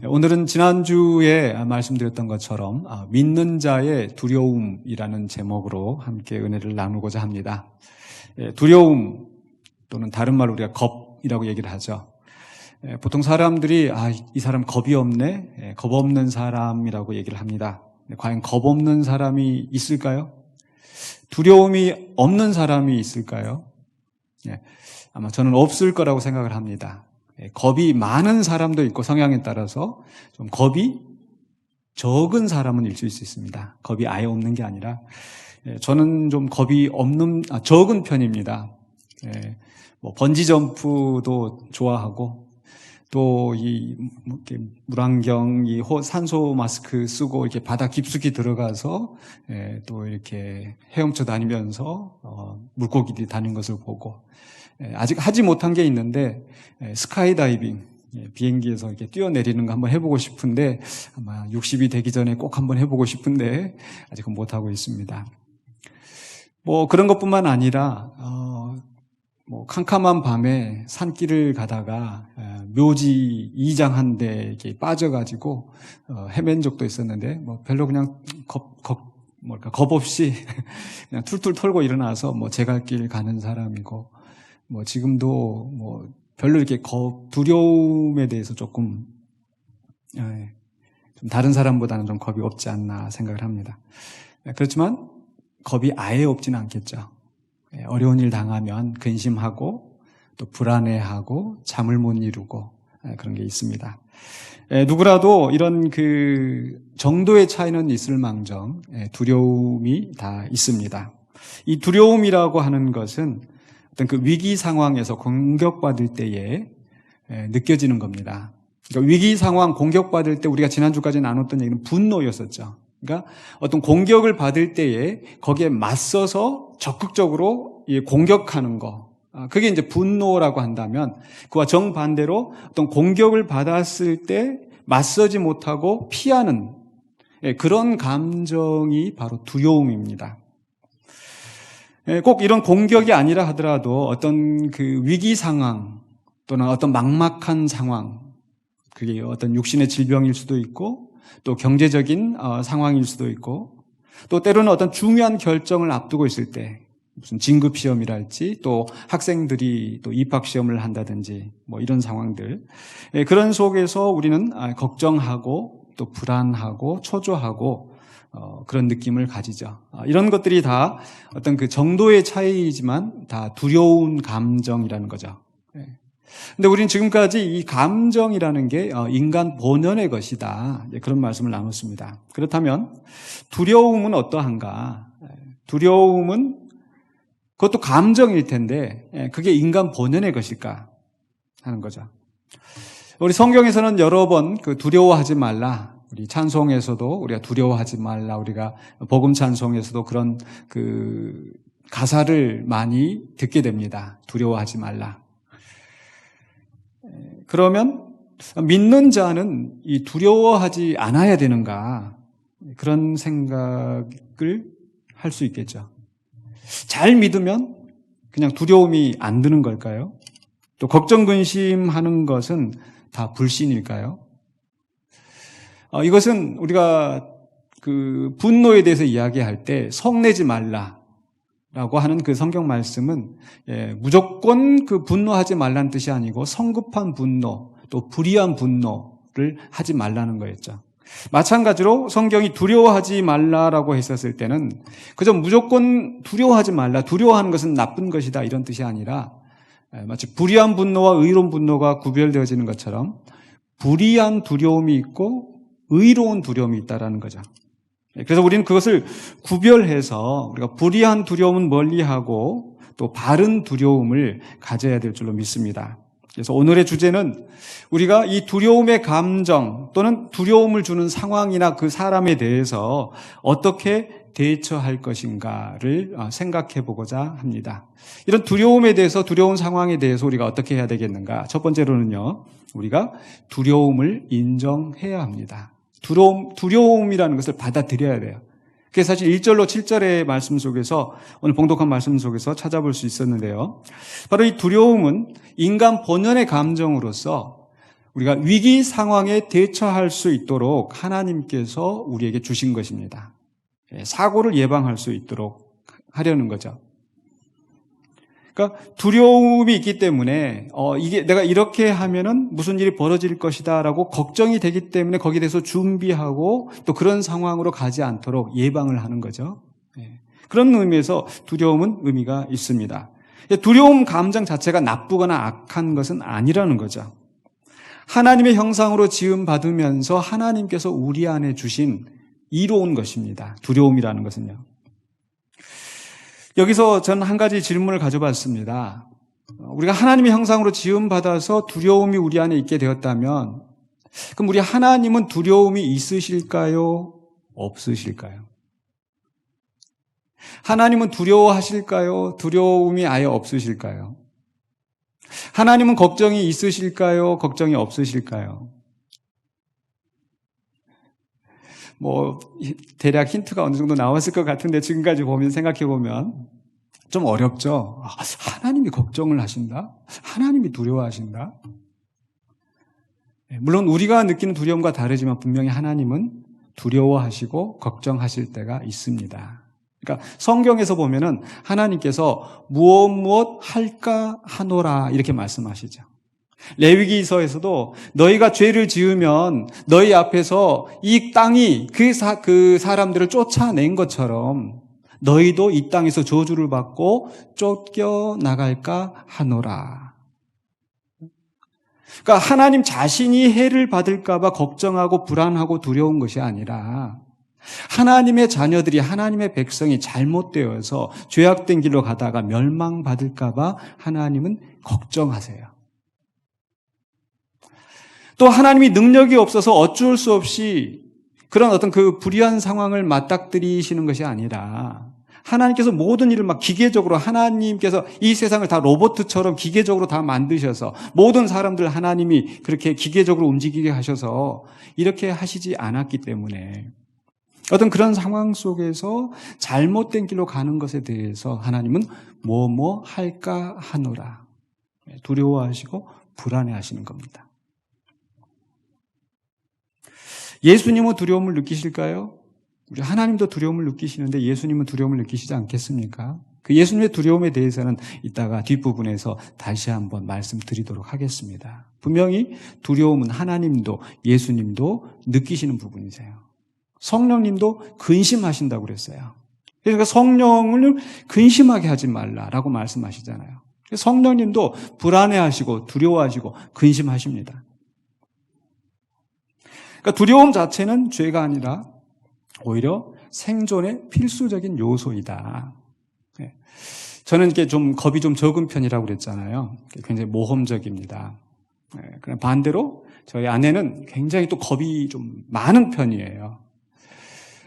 오늘은 지난주에 말씀드렸던 것처럼 믿는 자의 두려움이라는 제목으로 함께 은혜를 나누고자 합니다. 두려움 또는 다른 말로 우리가 겁이라고 얘기를 하죠. 보통 사람들이 이 사람 겁이 없네, 겁 없는 사람이라고 얘기를 합니다. 과연 겁 없는 사람이 있을까요? 두려움이 없는 사람이 있을까요? 아마 저는 없을 거라고 생각을 합니다. 겁이 많은 사람도 있고 성향에 따라서 좀 겁이 적은 사람은 있을 수 있습니다. 겁이 아예 없는 게 아니라 저는 좀 겁이 적은 편입니다. 번지 점프도 좋아하고 또 물안경, 산소 마스크 쓰고 이렇게 바다 깊숙이 들어가서 또 이렇게 헤엄쳐 다니면서 물고기들이 다니는 것을 보고 아직 하지 못한 게 있는데 스카이다이빙, 비행기에서 이렇게 뛰어내리는 거 한번 해보고 싶은데 아마 60이 되기 전에 꼭 한번 해보고 싶은데 아직은 못하고 있습니다. 그런 것뿐만 아니라 캄캄한 밤에 산길을 가다가 묘지 이장 한 대 이렇게 빠져가지고 헤맨 적도 있었는데 별로 그냥 겁 없이 그냥 툴툴 털고 일어나서 제 갈 길 가는 사람이고 지금도 별로 이렇게 두려움에 대해서 조금 좀 다른 사람보다는 좀 겁이 없지 않나 생각을 합니다. 그렇지만 겁이 아예 없지는 않겠죠. 어려운 일 당하면 근심하고 또 불안해하고 잠을 못 이루고 그런 게 있습니다. 누구라도 이런 정도의 차이는 있을망정 두려움이 다 있습니다. 이 두려움이라고 하는 것은 어떤 위기 상황에서 공격받을 때에 느껴지는 겁니다. 그러니까 위기 상황 공격받을 때 우리가 지난주까지 나눴던 얘기는 분노였었죠. 그러니까 어떤 공격을 받을 때에 거기에 맞서서 적극적으로 공격하는 거. 그게 이제 분노라고 한다면 그와 정반대로 어떤 공격을 받았을 때 맞서지 못하고 피하는 그런 감정이 바로 두려움입니다. 꼭 이런 공격이 아니라 하더라도 어떤 위기 상황 또는 어떤 막막한 상황, 그게 어떤 육신의 질병일 수도 있고 또 경제적인 상황일 수도 있고 또 때로는 어떤 중요한 결정을 앞두고 있을 때 무슨 진급 시험이랄지 또 학생들이 또 입학 시험을 한다든지 이런 상황들, 그런 속에서 우리는 걱정하고 또 불안하고 초조하고 그런 느낌을 가지죠. 이런 것들이 다 어떤 정도의 차이이지만 다 두려운 감정이라는 거죠. 근데 우리는 지금까지 이 감정이라는 게 인간 본연의 것이다, 그런 말씀을 나눴습니다. 그렇다면 두려움은 어떠한가? 두려움은 그것도 감정일 텐데 그게 인간 본연의 것일까 하는 거죠. 우리 성경에서는 여러 번 두려워하지 말라, 우리 찬송에서도 우리가 두려워하지 말라, 우리가 복음 찬송에서도 그런 가사를 많이 듣게 됩니다. 두려워하지 말라. 그러면 믿는 자는 이 두려워하지 않아야 되는가, 그런 생각을 할 수 있겠죠. 잘 믿으면 그냥 두려움이 안 드는 걸까요? 또 걱정 근심하는 것은 다 불신일까요? 이것은 우리가 분노에 대해서 이야기할 때 성내지 말라라고 하는 성경 말씀은 무조건 분노하지 말라는 뜻이 아니고 성급한 분노 또 불의한 분노를 하지 말라는 거였죠. 마찬가지로 성경이 두려워하지 말라라고 했었을 때는 그저 무조건 두려워하지 말라, 두려워하는 것은 나쁜 것이다, 이런 뜻이 아니라 마치 불의한 분노와 의로운 분노가 구별되어지는 것처럼 불의한 두려움이 있고 의로운 두려움이 있다라는 거죠. 그래서 우리는 그것을 구별해서 우리가 불의한 두려움은 멀리하고 또 바른 두려움을 가져야 될 줄로 믿습니다. 그래서 오늘의 주제는 우리가 이 두려움의 감정 또는 두려움을 주는 상황이나 그 사람에 대해서 어떻게 대처할 것인가를 생각해 보고자 합니다. 이런 두려움에 대해서, 두려운 상황에 대해서 우리가 어떻게 해야 되겠는가? 첫 번째로는요, 우리가 두려움을 인정해야 합니다. 두려움이라는 것을 받아들여야 돼요. 그게 사실 1절로 7절의 말씀 속에서, 오늘 봉독한 말씀 속에서 찾아볼 수 있었는데요. 바로 이 두려움은 인간 본연의 감정으로서 우리가 위기 상황에 대처할 수 있도록 하나님께서 우리에게 주신 것입니다. 사고를 예방할 수 있도록 하려는 거죠. 그러니까 두려움이 있기 때문에 이게 내가 이렇게 하면은 무슨 일이 벌어질 것이다라고 걱정이 되기 때문에 거기에 대해서 준비하고 또 그런 상황으로 가지 않도록 예방을 하는 거죠. 그런 의미에서 두려움은 의미가 있습니다. 두려움 감정 자체가 나쁘거나 악한 것은 아니라는 거죠. 하나님의 형상으로 지음받으면서 하나님께서 우리 안에 주신 이로운 것입니다. 두려움이라는 것은요. 여기서 저는 한 가지 질문을 가져봤습니다. 우리가 하나님의 형상으로 지음받아서 두려움이 우리 안에 있게 되었다면 그럼 우리 하나님은 두려움이 있으실까요? 없으실까요? 하나님은 두려워하실까요? 두려움이 아예 없으실까요? 하나님은 걱정이 있으실까요? 걱정이 없으실까요? 대략 힌트가 어느 정도 나왔을 것 같은데 지금까지 생각해 보면 좀 어렵죠? 하나님이 걱정을 하신다? 하나님이 두려워하신다? 물론 우리가 느끼는 두려움과 다르지만 분명히 하나님은 두려워하시고 걱정하실 때가 있습니다. 그러니까 성경에서 보면은 하나님께서 무엇 할까 하노라 이렇게 말씀하시죠. 레위기서에서도 너희가 죄를 지으면 너희 앞에서 이 땅이 그 사람들을 쫓아낸 것처럼 너희도 이 땅에서 저주를 받고 쫓겨나갈까 하노라. 그러니까 하나님 자신이 해를 받을까 봐 걱정하고 불안하고 두려운 것이 아니라 하나님의 자녀들이 하나님의 백성이 잘못되어서 죄악된 길로 가다가 멸망받을까 봐 하나님은 걱정하세요. 또 하나님이 능력이 없어서 어쩔 수 없이 그런 어떤 그 불의한 상황을 맞닥뜨리시는 것이 아니라 하나님께서 모든 일을 막 기계적으로 하나님께서 이 세상을 다 로봇처럼 기계적으로 다 만드셔서 모든 사람들 하나님이 그렇게 기계적으로 움직이게 하셔서 이렇게 하시지 않았기 때문에 어떤 그런 상황 속에서 잘못된 길로 가는 것에 대해서 하나님은 뭐 할까 하노라 두려워하시고 불안해하시는 겁니다. 예수님은 두려움을 느끼실까요? 우리 하나님도 두려움을 느끼시는데 예수님은 두려움을 느끼시지 않겠습니까? 그 예수님의 두려움에 대해서는 이따가 뒷부분에서 다시 한번 말씀드리도록 하겠습니다. 분명히 두려움은 하나님도 예수님도 느끼시는 부분이세요. 성령님도 근심하신다고 그랬어요. 그러니까 성령을 근심하게 하지 말라라고 말씀하시잖아요. 성령님도 불안해하시고 두려워하시고 근심하십니다. 그러니까 두려움 자체는 죄가 아니라 오히려 생존의 필수적인 요소이다. 저는 이렇게 좀 겁이 좀 적은 편이라고 그랬잖아요. 굉장히 모험적입니다. 그럼 반대로 저희 아내는 굉장히 또 겁이 좀 많은 편이에요.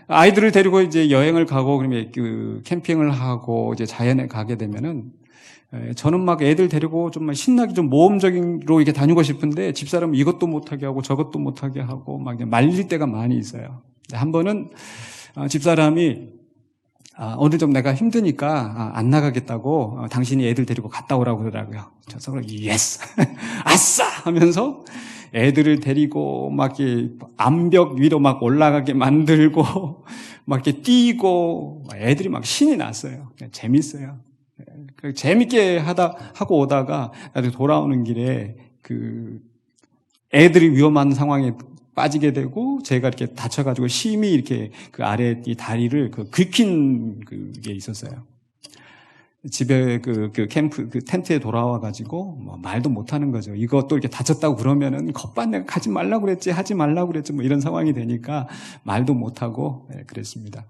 아이들을 데리고 이제 여행을 가고 그러면 그 캠핑을 하고 이제 자연에 가게 되면은 저는 막 애들 데리고 좀 신나게 좀 모험적으로 이렇게 다니고 싶은데 집사람은 이것도 못하게 하고 저것도 못하게 하고 막 말릴 때가 많이 있어요. 한 번은 집사람이 오늘 좀 내가 힘드니까 안 나가겠다고 당신이 애들 데리고 갔다 오라고 그러더라고요. 그래서 예스 아싸 하면서 애들을 데리고 막 이렇게 암벽 위로 막 올라가게 만들고 막 이렇게 뛰고 애들이 막 신이 났어요. 재밌어요. 재밌게 하고 오다가 돌아오는 길에 그 애들이 위험한 상황에 빠지게 되고 제가 이렇게 다쳐가지고 심히 이렇게 그 아래 이 다리를 긁힌 그게 있었어요. 집에 그 캠프 그 텐트에 돌아와가지고 뭐 말도 못하는 거죠. 이것도 이렇게 다쳤다고 그러면은 겉반 내가 가지 말라고 그랬지 하지 말라고 그랬지 뭐 이런 상황이 되니까 말도 못하고 그랬습니다.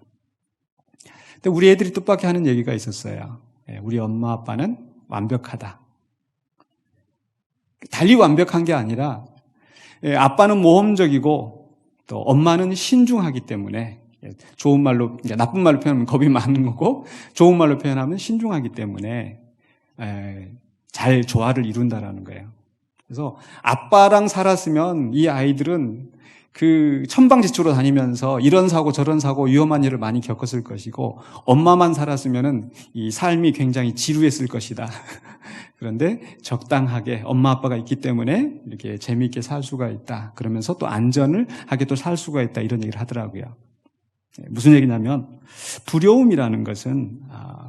근데 우리 애들이 뜻밖의 하는 얘기가 있었어요. 우리 엄마 아빠는 완벽하다. 달리 완벽한 게 아니라 아빠는 모험적이고 또 엄마는 신중하기 때문에 좋은 말로, 나쁜 말로 표현하면 겁이 많은 거고 좋은 말로 표현하면 신중하기 때문에 잘 조화를 이룬다라는 거예요. 그래서 아빠랑 살았으면 이 아이들은 그 천방지축으로 다니면서 이런 사고 저런 사고 위험한 일을 많이 겪었을 것이고 엄마만 살았으면은 이 삶이 굉장히 지루했을 것이다. 그런데 적당하게 엄마 아빠가 있기 때문에 이렇게 재미있게 살 수가 있다. 그러면서 또 안전을 하게 또 살 수가 있다. 이런 얘기를 하더라고요. 무슨 얘기냐면 두려움이라는 것은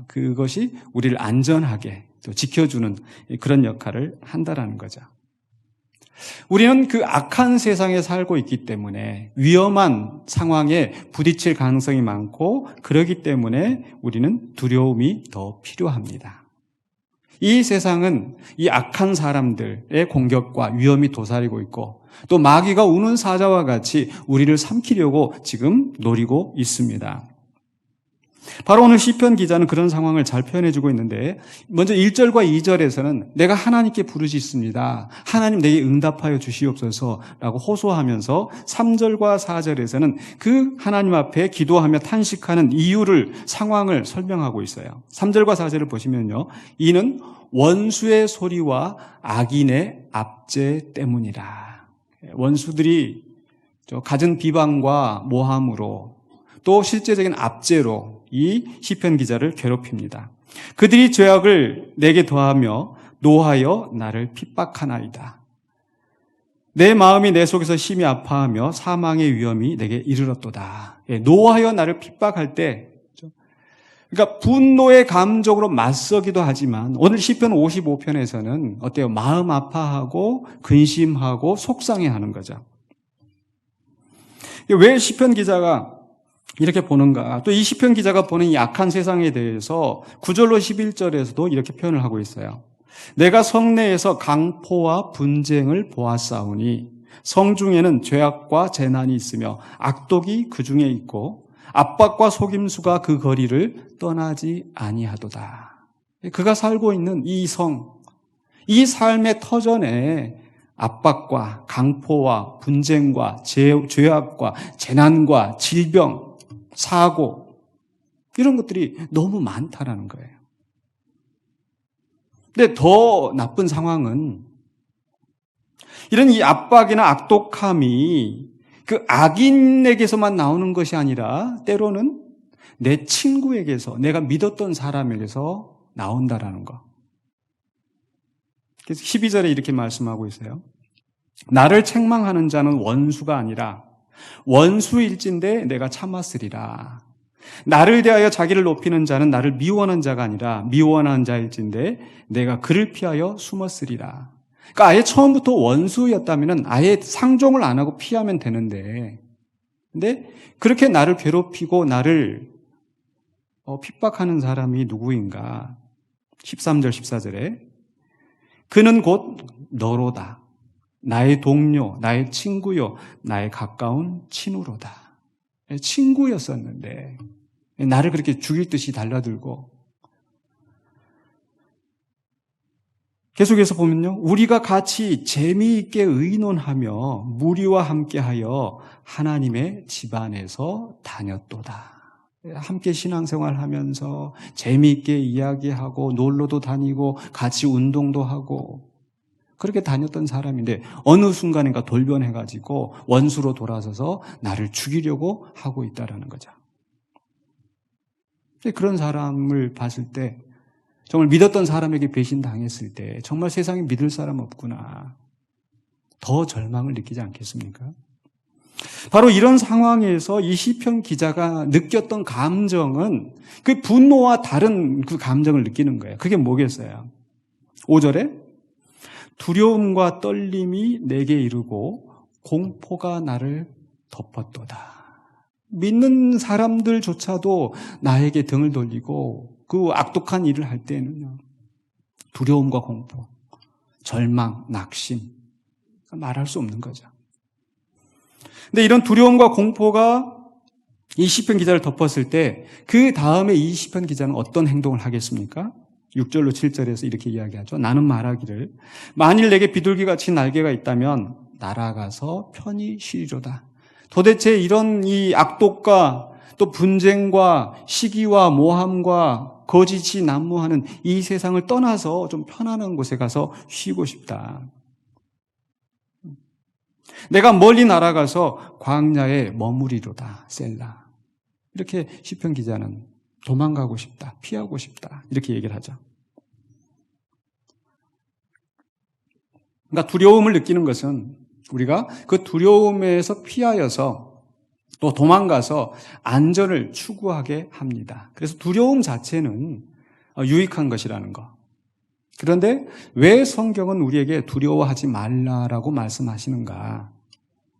그것이 우리를 안전하게 또 지켜주는 그런 역할을 한다라는 거죠. 우리는 그 악한 세상에 살고 있기 때문에 위험한 상황에 부딪힐 가능성이 많고 그렇기 때문에 우리는 두려움이 더 필요합니다. 이 세상은 이 악한 사람들의 공격과 위험이 도사리고 있고 또 마귀가 우는 사자와 같이 우리를 삼키려고 지금 노리고 있습니다. 바로 오늘 시편 기자는 그런 상황을 잘 표현해주고 있는데 먼저 1절과 2절에서는 내가 하나님께 부르짖습니다. 하나님 내게 응답하여 주시옵소서라고 호소하면서 3절과 4절에서는 그 하나님 앞에 기도하며 탄식하는 이유를 상황을 설명하고 있어요. 3절과 4절을 보시면요. 이는 원수의 소리와 악인의 압제 때문이라. 원수들이 갖은 비방과 모함으로 또 실제적인 압제로 이 시편 기자를 괴롭힙니다. 그들이 죄악을 내게 더하며 노하여 나를 핍박하나이다. 내 마음이 내 속에서 심히 아파하며 사망의 위험이 내게 이르렀도다. 노하여 나를 핍박할 때 그러니까 분노의 감정으로 맞서기도 하지만 오늘 시편 55편에서는 어때요? 마음 아파하고 근심하고 속상해하는 거죠. 왜 시편 기자가 이렇게 보는가? 또 이 시편 기자가 보는 이 악한 세상에 대해서 9절로 11절에서도 이렇게 표현을 하고 있어요. 내가 성내에서 강포와 분쟁을 보았사오니 성중에는 죄악과 재난이 있으며 악독이 그 중에 있고 압박과 속임수가 그 거리를 떠나지 아니하도다. 그가 살고 있는 이 성, 이 삶의 터전에 압박과 강포와 분쟁과 죄악과 재난과 질병, 사고 이런 것들이 너무 많다라는 거예요. 근데 더 나쁜 상황은 이런 이 압박이나 악독함이 그 악인에게서만 나오는 것이 아니라 때로는 내 친구에게서 내가 믿었던 사람에게서 나온다라는 거. 그래서 12절에 이렇게 말씀하고 있어요. 나를 책망하는 자는 원수가 아니라 원수일진데 내가 참았으리라. 나를 대하여 자기를 높이는 자는 나를 미워하는 자가 아니라 미워하는 자일진데 내가 그를 피하여 숨었으리라. 그러니까 아예 처음부터 원수였다면 아예 상종을 안 하고 피하면 되는데 근데 그렇게 나를 괴롭히고 나를 핍박하는 사람이 누구인가? 13절 14절에 그는 곧 너로다. 나의 동료, 나의 친구요, 나의 가까운 친구로다. 친구였었는데 나를 그렇게 죽일 듯이 달라들고 계속해서 보면요. 우리가 같이 재미있게 의논하며 무리와 함께하여 하나님의 집안에서 다녔도다. 함께 신앙생활하면서 재미있게 이야기하고 놀러도 다니고 같이 운동도 하고 그렇게 다녔던 사람인데 어느 순간인가 돌변해가지고 원수로 돌아서서 나를 죽이려고 하고 있다는 거죠. 그런 사람을 봤을 때 정말 믿었던 사람에게 배신당했을 때 정말 세상에 믿을 사람 없구나. 더 절망을 느끼지 않겠습니까? 바로 이런 상황에서 이 시편 기자가 느꼈던 감정은 그 분노와 다른 그 감정을 느끼는 거예요. 그게 뭐겠어요? 5절에 두려움과 떨림이 내게 이르고 공포가 나를 덮었도다. 믿는 사람들조차도 나에게 등을 돌리고 그 악독한 일을 할 때는요. 두려움과 공포, 절망, 낙심 말할 수 없는 거죠. 근데 이런 두려움과 공포가 이 시편 기자를 덮었을 때 그 다음에 이 시편 기자는 어떤 행동을 하겠습니까? 6절로 7절에서 이렇게 이야기하죠. 나는 말하기를 만일 내게 비둘기같이 날개가 있다면 날아가서 편히 쉬리로다. 도대체 이런 이 악독과 또 분쟁과 시기와 모함과 거짓이 난무하는 이 세상을 떠나서 좀 편안한 곳에 가서 쉬고 싶다. 내가 멀리 날아가서 광야에 머무리로다. 셀라. 이렇게 시편 기자는 도망가고 싶다. 피하고 싶다. 이렇게 얘기를 하죠. 그러니까 두려움을 느끼는 것은 우리가 그 두려움에서 피하여서 또 도망가서 안전을 추구하게 합니다. 그래서 두려움 자체는 유익한 것이라는 거. 그런데 왜 성경은 우리에게 두려워하지 말라라고 말씀하시는가?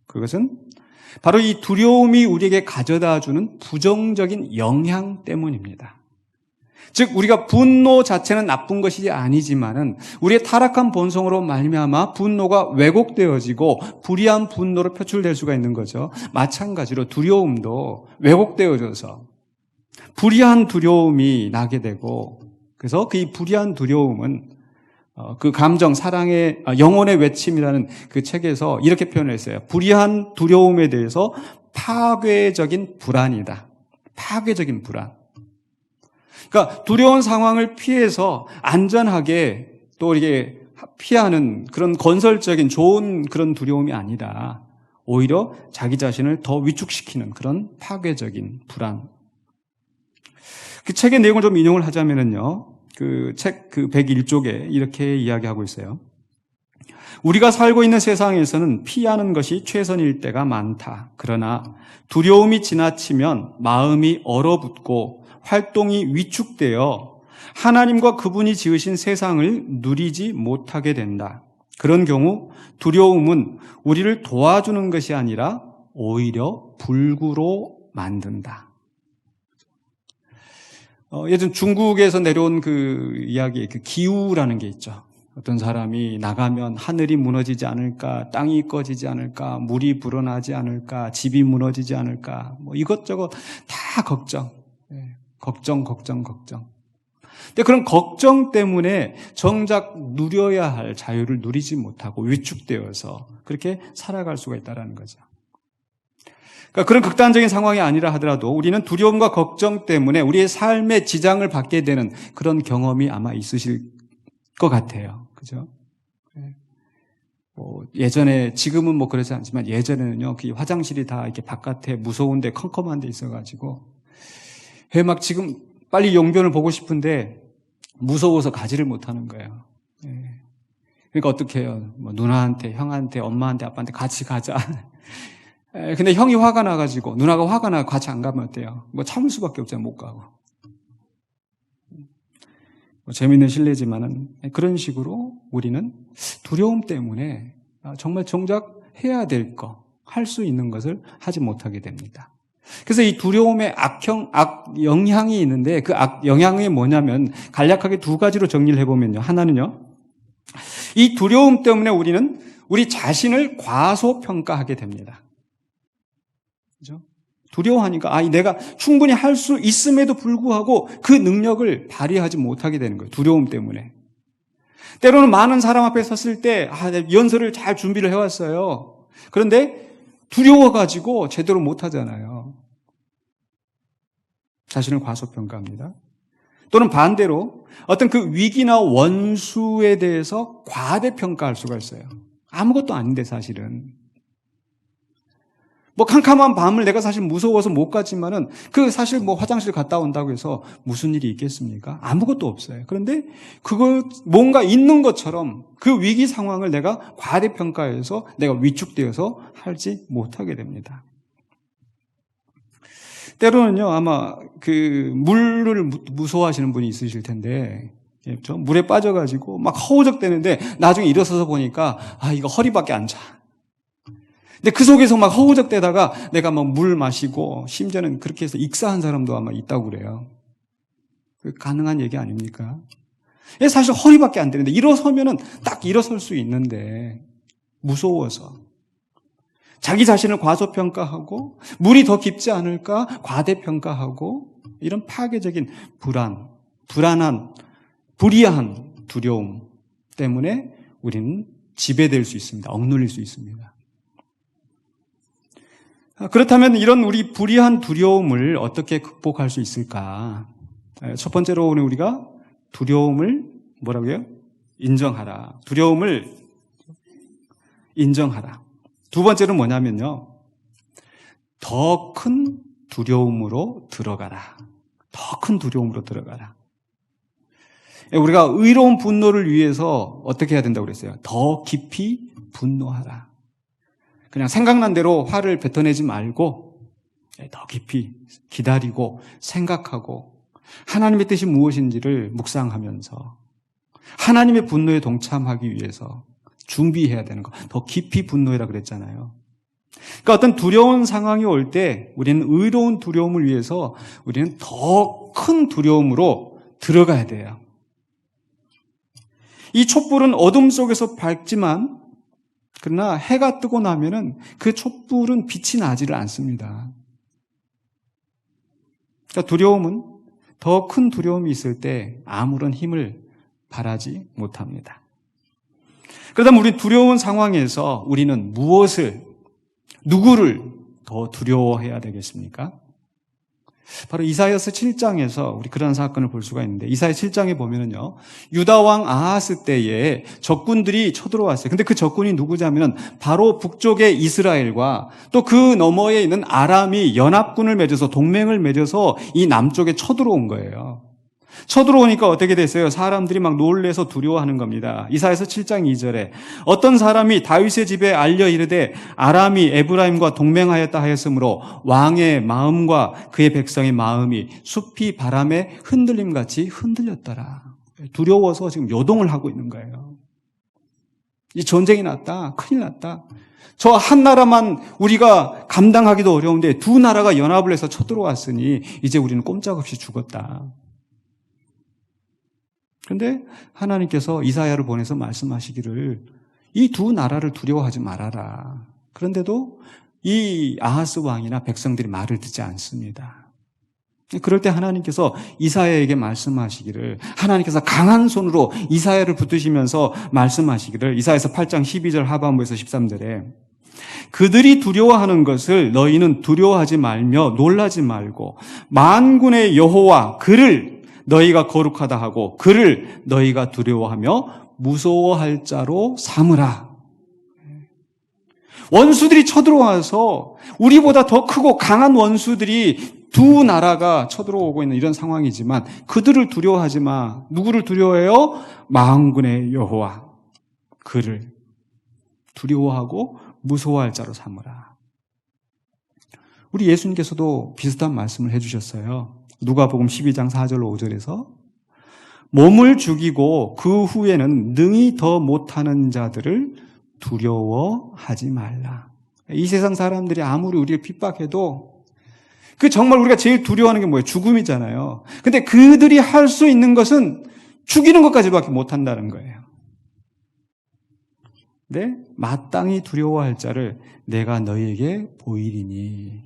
그것은 바로 이 두려움이 우리에게 가져다주는 부정적인 영향 때문입니다. 즉 우리가 분노 자체는 나쁜 것이 아니지만은 우리의 타락한 본성으로 말미암아 분노가 왜곡되어지고 불의한 분노로 표출될 수가 있는 거죠. 마찬가지로 두려움도 왜곡되어져서 불의한 두려움이 나게 되고, 그래서 그 이 불의한 두려움은 그 감정, 사랑의 영혼의 외침이라는 그 책에서 이렇게 표현했어요. 불의한 두려움에 대해서 파괴적인 불안이다. 파괴적인 불안. 그러니까 두려운 상황을 피해서 안전하게 또 이게 피하는 그런 건설적인 좋은 그런 두려움이 아니라 오히려 자기 자신을 더 위축시키는 그런 파괴적인 불안. 그 책의 내용을 좀 인용을 하자면요. 그 책 101쪽에 이렇게 이야기하고 있어요. 우리가 살고 있는 세상에서는 피하는 것이 최선일 때가 많다. 그러나 두려움이 지나치면 마음이 얼어붙고 활동이 위축되어 하나님과 그분이 지으신 세상을 누리지 못하게 된다. 그런 경우 두려움은 우리를 도와주는 것이 아니라 오히려 불구로 만든다. 예전 중국에서 내려온 그 이야기, 그 기우라는 게 있죠. 어떤 사람이 나가면 하늘이 무너지지 않을까, 땅이 꺼지지 않을까, 물이 불어나지 않을까, 집이 무너지지 않을까, 뭐 이것저것 다 걱정. 걱정. 근데 그런 걱정 때문에 정작 누려야 할 자유를 누리지 못하고 위축되어서 그렇게 살아갈 수가 있다는 거죠. 그러니까 그런 극단적인 상황이 아니라 하더라도 우리는 두려움과 걱정 때문에 우리의 삶에 지장을 받게 되는 그런 경험이 아마 있으실 것 같아요. 그죠? 예전에, 지금은 뭐 그러지 않지만 예전에는요, 그 화장실이 다 이렇게 바깥에 무서운데 컴컴한 데 있어가지고 막 지금 빨리 용변을 보고 싶은데 무서워서 가지를 못하는 거예요. 그러니까 어떻게 해요? 뭐 누나한테, 형한테, 엄마한테, 아빠한테 같이 가자. 근데 형이 화가 나가지고 누나가 화가 나고 같이 안 가면 어때요? 뭐 참을 수밖에 없잖아요. 못 가고. 재미있는 실례지만은 그런 식으로 우리는 두려움 때문에 정말 정작 해야 될 거, 할 수 있는 것을 하지 못하게 됩니다. 그래서 이 두려움의 악 영향이 있는데 그 악 영향이 뭐냐면 간략하게 두 가지로 정리를 해보면요. 하나는요, 이 두려움 때문에 우리는 우리 자신을 과소평가하게 됩니다. 그죠? 두려워하니까 내가 충분히 할 수 있음에도 불구하고 그 능력을 발휘하지 못하게 되는 거예요. 두려움 때문에. 때로는 많은 사람 앞에 섰을 때 연설을 잘 준비를 해왔어요. 그런데 두려워가지고 제대로 못하잖아요. 자신을 과소평가합니다. 또는 반대로 어떤 그 위기나 원수에 대해서 과대평가할 수가 있어요. 아무것도 아닌데 사실은. 뭐 캄캄한 밤을 내가 사실 무서워서 못 갔지만은 그 사실 뭐 화장실 갔다 온다고 해서 무슨 일이 있겠습니까? 아무것도 없어요. 그런데 그거 뭔가 있는 것처럼 그 위기 상황을 내가 과대평가해서 내가 위축되어서 하지 못하게 됩니다. 때로는요, 아마 그 물을 무서워하시는 분이 있으실 텐데, 그렇죠? 물에 빠져가지고 막 허우적대는데 나중에 일어서서 보니까 이거 허리밖에 안 차. 근데 그 속에서 막 허우적대다가 내가 막 물 마시고 심지어는 그렇게 해서 익사한 사람도 아마 있다고 그래요. 가능한 얘기 아닙니까? 사실 허리밖에 안 되는데 일어서면은 딱 일어설 수 있는데 무서워서 자기 자신을 과소평가하고 물이 더 깊지 않을까 과대평가하고 이런 파괴적인 불안한 불이한 두려움 때문에 우리는 지배될 수 있습니다. 억눌릴 수 있습니다. 그렇다면 이런 우리 불이한 두려움을 어떻게 극복할 수 있을까? 첫 번째로 오늘 우리가 두려움을 뭐라고요? 인정하라. 두려움을 인정하라. 두 번째는 뭐냐면요. 더 큰 두려움으로 들어가라. 더 큰 두려움으로 들어가라. 우리가 의로운 분노를 위해서 어떻게 해야 된다고 그랬어요? 더 깊이 분노하라. 그냥 생각난 대로 화를 뱉어내지 말고 더 깊이 기다리고 생각하고 하나님의 뜻이 무엇인지를 묵상하면서 하나님의 분노에 동참하기 위해서 준비해야 되는 거. 더 깊이 분노해라 그랬잖아요. 그러니까 어떤 두려운 상황이 올 때 우리는 의로운 두려움을 위해서 우리는 더 큰 두려움으로 들어가야 돼요. 이 촛불은 어둠 속에서 밝지만 그러나 해가 뜨고 나면은 그 촛불은 빛이 나지를 않습니다. 그러니까 두려움은 더 큰 두려움이 있을 때 아무런 힘을 발하지 못합니다. 그러다 우리 두려운 상황에서 우리는 누구를 더 두려워해야 되겠습니까? 바로 이사야서 7장에서 우리 그런 사건을 볼 수가 있는데 이사야 7장에 보면은요. 유다 왕 아하스 때에 적군들이 쳐들어왔어요. 근데 그 적군이 누구냐면 바로 북쪽의 이스라엘과 또 그 너머에 있는 아람이 연합군을 맺어서 동맹을 맺어서 이 남쪽에 쳐들어온 거예요. 쳐들어오니까 어떻게 됐어요? 사람들이 막 놀래서 두려워하는 겁니다. 이사야서 7장 2절에 어떤 사람이 다윗의 집에 알려 이르되 아람이 에브라임과 동맹하였다 하였으므로 왕의 마음과 그의 백성의 마음이 숲이 바람에 흔들림같이 흔들렸더라. 두려워서 지금 요동을 하고 있는 거예요. 이 전쟁이 났다. 큰일 났다. 저 한 나라만 우리가 감당하기도 어려운데 두 나라가 연합을 해서 쳐들어왔으니 이제 우리는 꼼짝없이 죽었다. 그런데 하나님께서 이사야를 보내서 말씀하시기를 이 두 나라를 두려워하지 말아라. 그런데도 이 아하스 왕이나 백성들이 말을 듣지 않습니다. 그럴 때 하나님께서 이사야에게 말씀하시기를 하나님께서 강한 손으로 이사야를 붙드시면서 말씀하시기를 이사야서 8장 12절 하반부에서 13절에 그들이 두려워하는 것을 너희는 두려워하지 말며 놀라지 말고 만군의 여호와 그를 너희가 거룩하다 하고 그를 너희가 두려워하며 무서워할 자로 삼으라. 원수들이 쳐들어와서 우리보다 더 크고 강한 원수들이 두 나라가 쳐들어오고 있는 이런 상황이지만 그들을 두려워하지 마. 누구를 두려워해요? 만군의 여호와 그를 두려워하고 무서워할 자로 삼으라. 우리 예수님께서도 비슷한 말씀을 해주셨어요. 누가복음 12장 4절 5절에서 몸을 죽이고 그 후에는 능히 더 못하는 자들을 두려워하지 말라. 이 세상 사람들이 아무리 우리를 핍박해도 그 정말 우리가 제일 두려워하는 게 뭐예요? 죽음이잖아요. 근데 그들이 할 수 있는 것은 죽이는 것까지밖에 못한다는 거예요. 근데 마땅히 두려워할 자를 내가 너희에게 보이리니.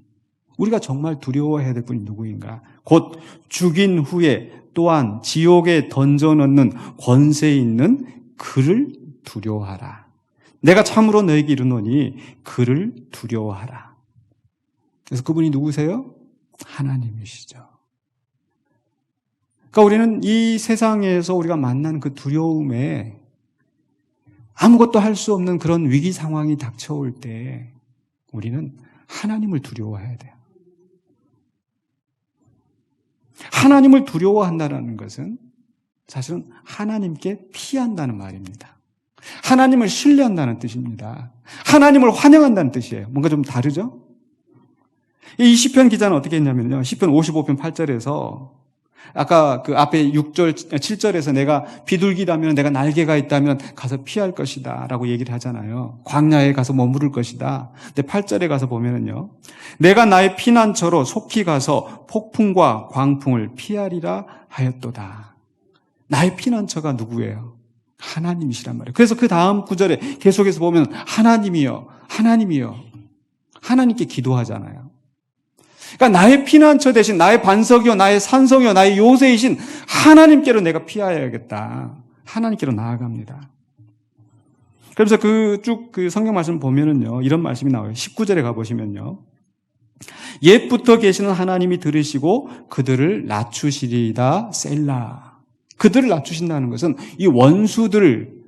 우리가 정말 두려워해야 될 분이 누구인가? 곧 죽인 후에 또한 지옥에 던져넣는 권세 있는 그를 두려워하라. 내가 참으로 너에게 이르노니 그를 두려워하라. 그래서 그분이 누구세요? 하나님이시죠. 그러니까 우리는 이 세상에서 우리가 만난 그 두려움에 아무것도 할 수 없는 그런 위기 상황이 닥쳐올 때 우리는 하나님을 두려워해야 돼요. 하나님을 두려워한다는 것은 사실은 하나님께 피한다는 말입니다. 하나님을 신뢰한다는 뜻입니다. 하나님을 환영한다는 뜻이에요. 뭔가 좀 다르죠? 이 시편 기자는 어떻게 했냐면요. 시편 55편 8절에서 아까 그 앞에 6절, 7절에서 내가 비둘기라면 내가 날개가 있다면 가서 피할 것이다 라고 얘기를 하잖아요. 광야에 가서 머무를 것이다. 근데 8절에 가서 보면은요. 내가 나의 피난처로 속히 가서 폭풍과 광풍을 피하리라 하였도다. 나의 피난처가 누구예요? 하나님이시란 말이에요. 그래서 그 다음 구절에 계속해서 보면 하나님이요. 하나님께 기도하잖아요. 그러니까 나의 피난처 대신 나의 반석이요, 나의 산성이요, 나의 요새이신 하나님께로 내가 피하여야겠다. 하나님께로 나아갑니다. 그래서 그 성경 말씀 보면은요, 이런 말씀이 나와요. 19절에 가보시면요. 옛부터 계시는 하나님이 들으시고 그들을 낮추시리다 셀라. 그들을 낮추신다는 것은 이 원수들을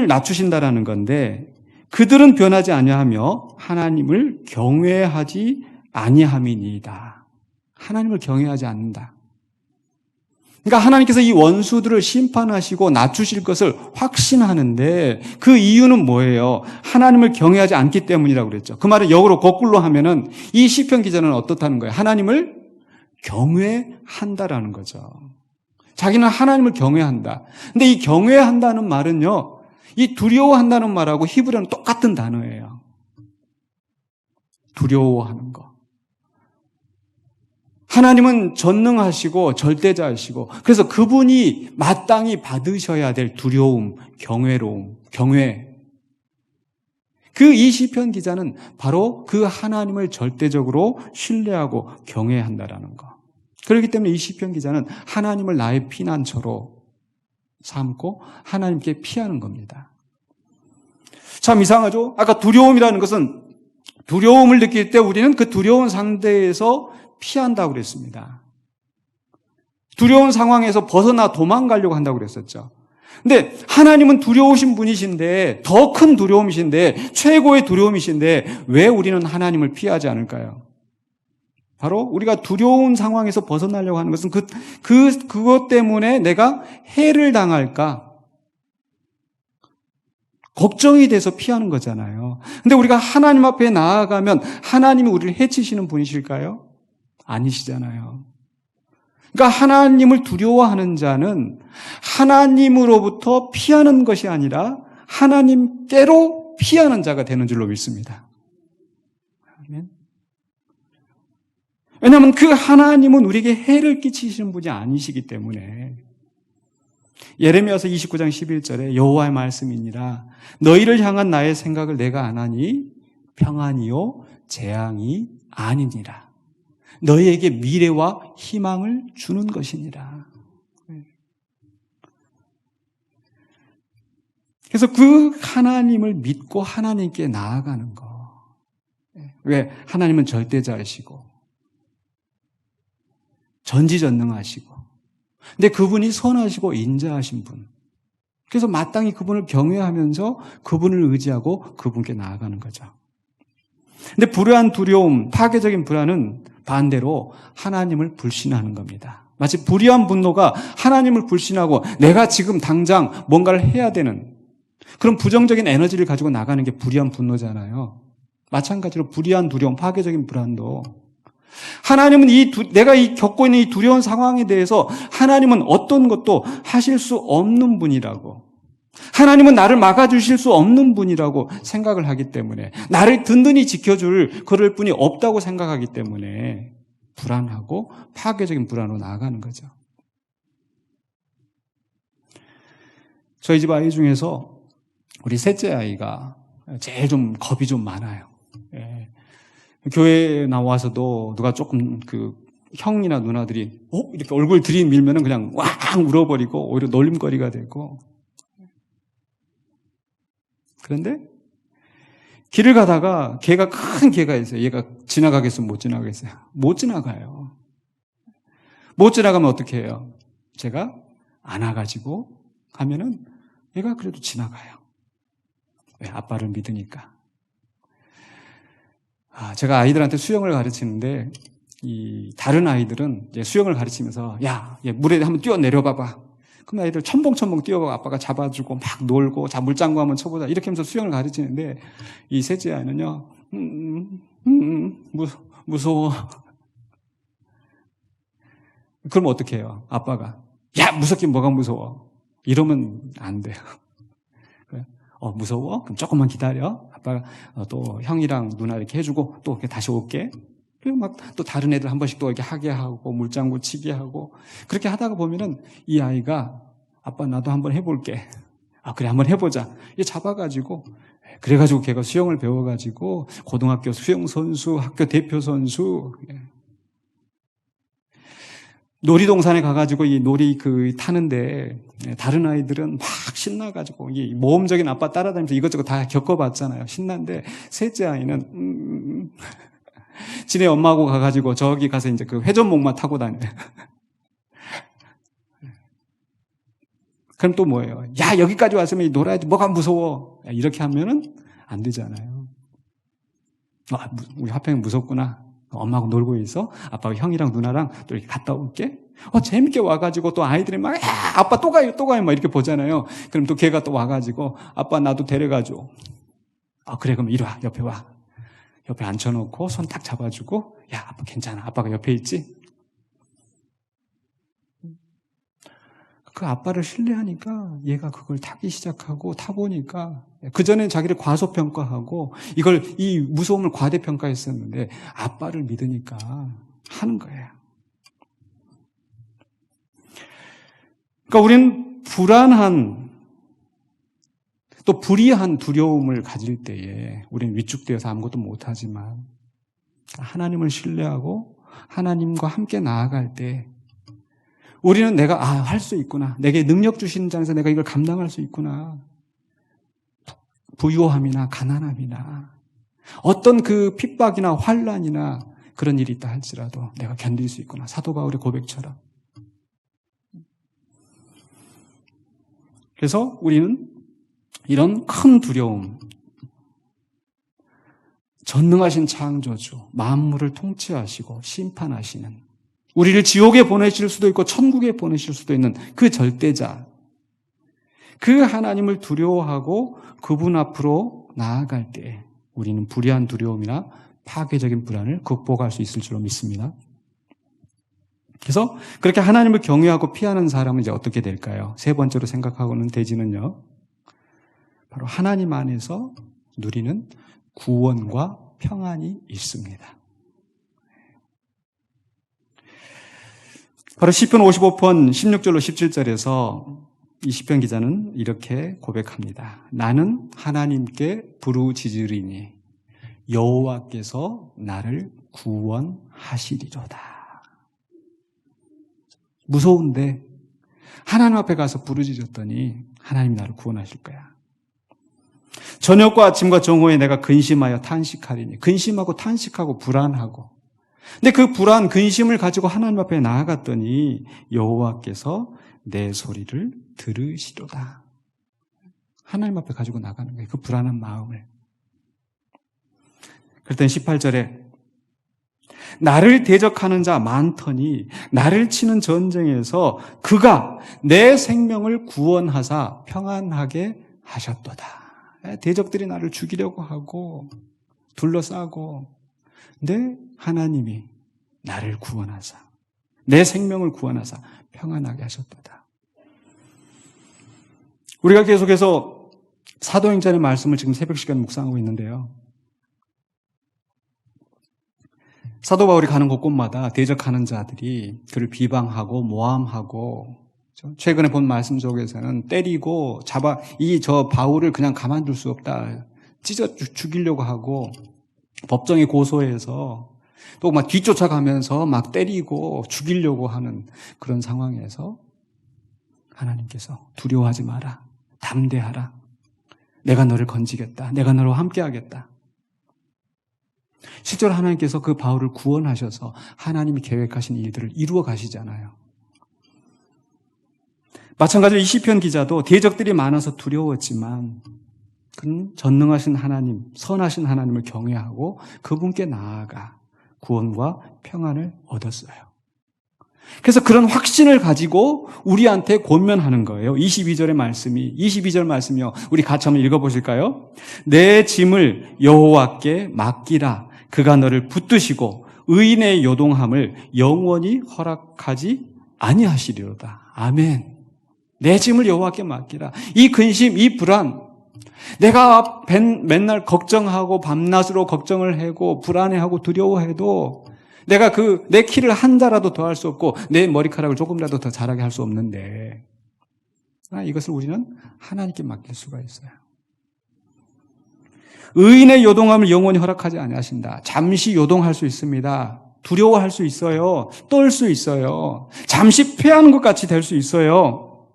낮추신다라는 건데 그들은 변하지 아니하며 하나님을 경외하지 아니함이니이다. 하나님을 경외하지 않는다. 그러니까 하나님께서 이 원수들을 심판하시고 낮추실 것을 확신하는데 그 이유는 뭐예요? 하나님을 경외하지 않기 때문이라고 그랬죠. 그 말은 역으로 거꾸로 하면은 이 시편 기자는 어떻다는 거예요? 하나님을 경외한다라는 거죠. 자기는 하나님을 경외한다. 근데 이 경외한다는 말은요, 이 두려워한다는 말하고 히브리어는 똑같은 단어예요. 두려워하는 거. 하나님은 전능하시고 절대자이시고 그래서 그분이 마땅히 받으셔야 될 두려움, 경외로움, 경외. 그 이 시편 기자는 바로 그 하나님을 절대적으로 신뢰하고 경외한다라는 거. 그렇기 때문에 이 시편 기자는 하나님을 나의 피난처로 삼고 하나님께 피하는 겁니다. 참 이상하죠? 아까 두려움이라는 것은 두려움을 느낄 때 우리는 그 두려운 상대에서 피한다고 그랬습니다. 두려운 상황에서 벗어나 도망가려고 한다고 그랬었죠. 근데 하나님은 두려우신 분이신데 더 큰 두려움이신데 최고의 두려움이신데 왜 우리는 하나님을 피하지 않을까요? 바로 우리가 두려운 상황에서 벗어나려고 하는 것은 그것 때문에 내가 해를 당할까? 걱정이 돼서 피하는 거잖아요. 근데 우리가 하나님 앞에 나아가면 하나님이 우리를 해치시는 분이실까요? 아니시잖아요. 그러니까 하나님을 두려워하는 자는 하나님으로부터 피하는 것이 아니라 하나님께로 피하는 자가 되는 줄로 믿습니다. 아멘. 왜냐하면 그 하나님은 우리에게 해를 끼치시는 분이 아니시기 때문에 예레미야서 29장 11절에 여호와의 말씀이니라 너희를 향한 나의 생각을 내가 아나니 평안이요 재앙이 아니니라. 너희에게 미래와 희망을 주는 것이니라. 그래서 그 하나님을 믿고 하나님께 나아가는 거. 왜? 하나님은 절대자이시고 전지전능하시고 근데 그분이 선하시고 인자하신 분. 그래서 마땅히 그분을 경외하면서 그분을 의지하고 그분께 나아가는 거죠. 근데 불안, 두려움, 파괴적인 불안은 반대로 하나님을 불신하는 겁니다. 마치 불의한 분노가 하나님을 불신하고 내가 지금 당장 뭔가를 해야 되는 그런 부정적인 에너지를 가지고 나가는 게 불의한 분노잖아요. 마찬가지로 불의한 두려움, 파괴적인 불안도 하나님은 내가 겪고 있는 이 두려운 상황에 대해서 하나님은 어떤 것도 하실 수 없는 분이라고 하나님은 나를 막아주실 수 없는 분이라고 생각을 하기 때문에 나를 든든히 지켜줄 그럴 분이 없다고 생각하기 때문에 불안하고 파괴적인 불안으로 나아가는 거죠. 저희 집 아이 중에서 우리 셋째 아이가 제일 좀 겁이 좀 많아요. 예. 교회에 나와서도 누가 조금 형이나 누나들이 이렇게 얼굴 들이밀면은 그냥 왕 울어버리고 오히려 놀림거리가 되고 그런데 길을 가다가 큰 개가 있어요. 얘가 지나가겠으면 못 지나가겠어요. 못 지나가요. 못 지나가면 어떻게 해요? 제가 안아가지고 가면은 얘가 그래도 지나가요. 왜? 아빠를 믿으니까. 제가 아이들한테 수영을 가르치는데 이 다른 아이들은 이제 수영을 가르치면서 야, 얘 물에 한번 뛰어내려 봐봐. 그럼 아이들 첨벙첨벙 뛰어가고 아빠가 잡아주고 막 놀고 자 물장구 한번 쳐보자 이렇게 하면서 수영을 가르치는데 이 셋째 아이는요 무서워. 그럼 어떻게 해요? 아빠가 야 무섭긴 뭐가 무서워. 이러면 안 돼요. 무서워? 그럼 조금만 기다려. 아빠가 또 형이랑 누나 이렇게 해주고 또 이렇게 다시 올게. 그리고 막 또 다른 애들 한 번씩 또 이렇게 하게 하고 물장구 치게 하고 그렇게 하다가 보면은 이 아이가 아빠 나도 한번 해볼게. 그래 한번 해보자. 얘 잡아가지고 그래가지고 걔가 수영을 배워가지고 고등학교 수영 선수, 학교 대표 선수. 놀이동산에 가가지고 이 놀이 타는데 다른 아이들은 막 신나가지고 이 모험적인 아빠 따라다니면서 이것저것 다 겪어봤잖아요. 신난데 셋째 아이는 지네 엄마하고 가가지고 저기 가서 이제 그 회전목마 타고 다녀요. 그럼 또 뭐예요? 야 여기까지 왔으면 놀아야지 뭐가 무서워. 이렇게 하면은 안 되잖아요. 우리 화평이 무섭구나. 엄마하고 놀고 있어. 아빠가 형이랑 누나랑 또 이렇게 갔다 올게. 재밌게 와가지고 또 아이들이 막, 아빠 또 가요, 막 이렇게 보잖아요. 그럼 또 걔가 또 와가지고, 아빠 나도 데려가줘. 그래, 그럼 이리 와, 옆에 와. 옆에 앉혀놓고 손 딱 잡아주고, 야, 아빠 괜찮아. 아빠가 옆에 있지? 그 아빠를 신뢰하니까 얘가 그걸 타기 시작하고 타보니까 그전엔 자기를 과소평가하고 이 무서움을 과대평가했었는데 아빠를 믿으니까 하는 거예요. 그러니까 우리는 불안한 또 불이한 두려움을 가질 때에 우리는 위축되어서 아무것도 못하지만 하나님을 신뢰하고 하나님과 함께 나아갈 때 우리는 내가 할 수 있구나. 내게 능력 주시는 자에서 내가 이걸 감당할 수 있구나. 부유함이나 가난함이나 어떤 그 핍박이나 환난이나 그런 일이 있다 할지라도 내가 견딜 수 있구나. 사도 바울의 고백처럼. 그래서 우리는 이런 큰 두려움, 전능하신 창조주, 만물을 통치하시고 심판하시는 우리를 지옥에 보내실 수도 있고 천국에 보내실 수도 있는 그 절대자, 그 하나님을 두려워하고 그분 앞으로 나아갈 때 우리는 불의한 두려움이나 파괴적인 불안을 극복할 수 있을 줄로 믿습니다. 그래서 그렇게 하나님을 경외하고 피하는 사람은 이제 어떻게 될까요? 세 번째로 생각하고는 대지는요, 바로 하나님 안에서 누리는 구원과 평안이 있습니다. 바로 시편 55편 16절로 17절에서 이 시편 기자는 이렇게 고백합니다. 나는 하나님께 부르짖으리니 여호와께서 나를 구원하시리로다. 무서운데 하나님 앞에 가서 부르짖었더니 하나님이 나를 구원하실 거야. 저녁과 아침과 정오에 내가 근심하여 탄식하리니, 근심하고 탄식하고 불안하고, 근데 그 불안, 근심을 가지고 하나님 앞에 나아갔더니 여호와께서 내 소리를 들으시로다. 하나님 앞에 가지고 나가는 거예요. 그 불안한 마음을. 그랬더니 18절에 나를 대적하는 자 많더니 나를 치는 전쟁에서 그가 내 생명을 구원하사 평안하게 하셨도다. 대적들이 나를 죽이려고 하고 둘러싸고, 근데 하나님이 나를 구원하사 내 생명을 구원하사 평안하게 하셨도다. 우리가 계속해서 사도행전의 말씀을 지금 새벽 시간 묵상하고 있는데요, 사도 바울이 가는 곳곳마다 대적하는 자들이 그를 비방하고 모함하고, 최근에 본 말씀 속에서는 때리고 저 바울을 그냥 가만둘 수 없다, 찢어 죽이려고 하고 법정에 고소해서 또 막 뒤쫓아가면서 막 때리고 죽이려고 하는 그런 상황에서 하나님께서 두려워하지 마라, 담대하라, 내가 너를 건지겠다, 내가 너로 함께하겠다. 실제로 하나님께서 그 바울을 구원하셔서 하나님이 계획하신 일들을 이루어 가시잖아요. 마찬가지로 이 시편 기자도 대적들이 많아서 두려웠지만 그는 전능하신 하나님, 선하신 하나님을 경외하고 그분께 나아가 구원과 평안을 얻었어요. 그래서 그런 확신을 가지고 우리한테 권면하는 거예요. 22절 말씀이요. 우리 같이 한번 읽어보실까요? 내 짐을 여호와께 맡기라. 그가 너를 붙드시고 의인의 요동함을 영원히 허락하지 아니하시리로다. 아멘. 내 짐을 여호와께 맡기라. 이 근심, 이 불안, 내가 맨날 걱정하고 밤낮으로 걱정을 하고 불안해하고 두려워해도 내가 내 키를 한 자라도 더 할 수 없고 내 머리카락을 조금이라도 더 자라게 할 수 없는데, 이것을 우리는 하나님께 맡길 수가 있어요. 의인의 요동함을 영원히 허락하지 아니하신다. 잠시 요동할 수 있습니다. 두려워할 수 있어요. 떨 수 있어요. 잠시 패하는 것 같이 될 수 있어요.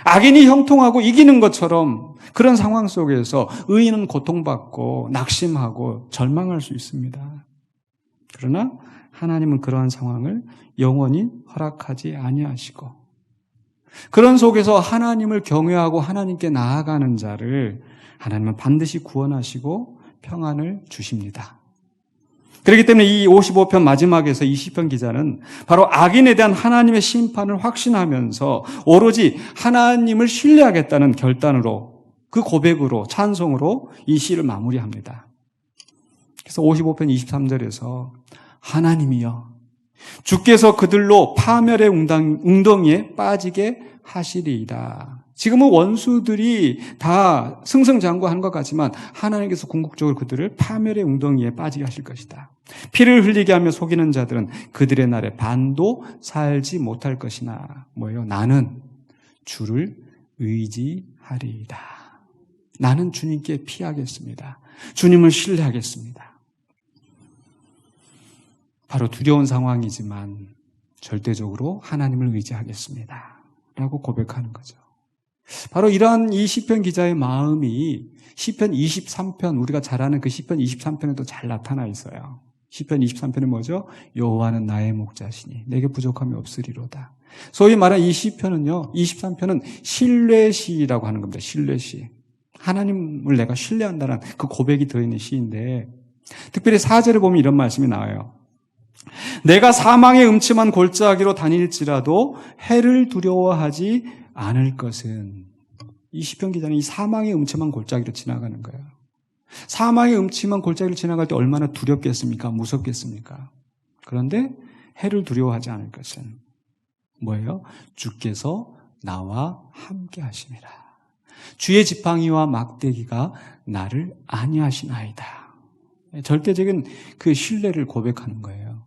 악인이 형통하고 이기는 것처럼 그런 상황 속에서 의인은 고통받고 낙심하고 절망할 수 있습니다. 그러나 하나님은 그러한 상황을 영원히 허락하지 아니하시고 그런 속에서 하나님을 경외하고 하나님께 나아가는 자를 하나님은 반드시 구원하시고 평안을 주십니다. 그렇기 때문에 이 55편 마지막에서 이 시편 기자는 바로 악인에 대한 하나님의 심판을 확신하면서 오로지 하나님을 신뢰하겠다는 결단으로, 그 고백으로, 찬송으로 이 시를 마무리합니다. 그래서 55편 23절에서 하나님이여 주께서 그들로 파멸의 웅덩이에 빠지게 하시리이다. 지금은 원수들이 다 승승장구하는 것 같지만 하나님께서 궁극적으로 그들을 파멸의 웅덩이에 빠지게 하실 것이다. 피를 흘리게 하며 속이는 자들은 그들의 날에 반도 살지 못할 것이나 뭐예요? 나는 주를 의지하리이다. 나는 주님께 피하겠습니다. 주님을 신뢰하겠습니다. 바로 두려운 상황이지만 절대적으로 하나님을 의지하겠습니다. 라고 고백하는 거죠. 바로 이러한 이 시편 기자의 마음이 시편 23편, 우리가 잘 아는 그 시편 23편에도 잘 나타나 있어요. 시편 23편은 뭐죠? 여호와는 나의 목자시니 내게 부족함이 없으리로다. 소위 말하는 이 시편은요, 23편은 신뢰시라고 하는 겁니다. 신뢰시. 하나님을 내가 신뢰한다는 그 고백이 들어있는 시인데, 특별히 4절에 보면 이런 말씀이 나와요. 내가 사망의 음침한 골짜기로 다닐지라도 해를 두려워하지 않을 것은, 이 시편 기자는 이 사망의 음침한 골짜기로 지나가는 거예요. 사망의 음침한 골짜기를 지나갈 때 얼마나 두렵겠습니까? 무섭겠습니까? 그런데 해를 두려워하지 않을 것은 뭐예요? 주께서 나와 함께 하심이라. 주의 지팡이와 막대기가 나를 안위하시나이다. 절대적인 그 신뢰를 고백하는 거예요.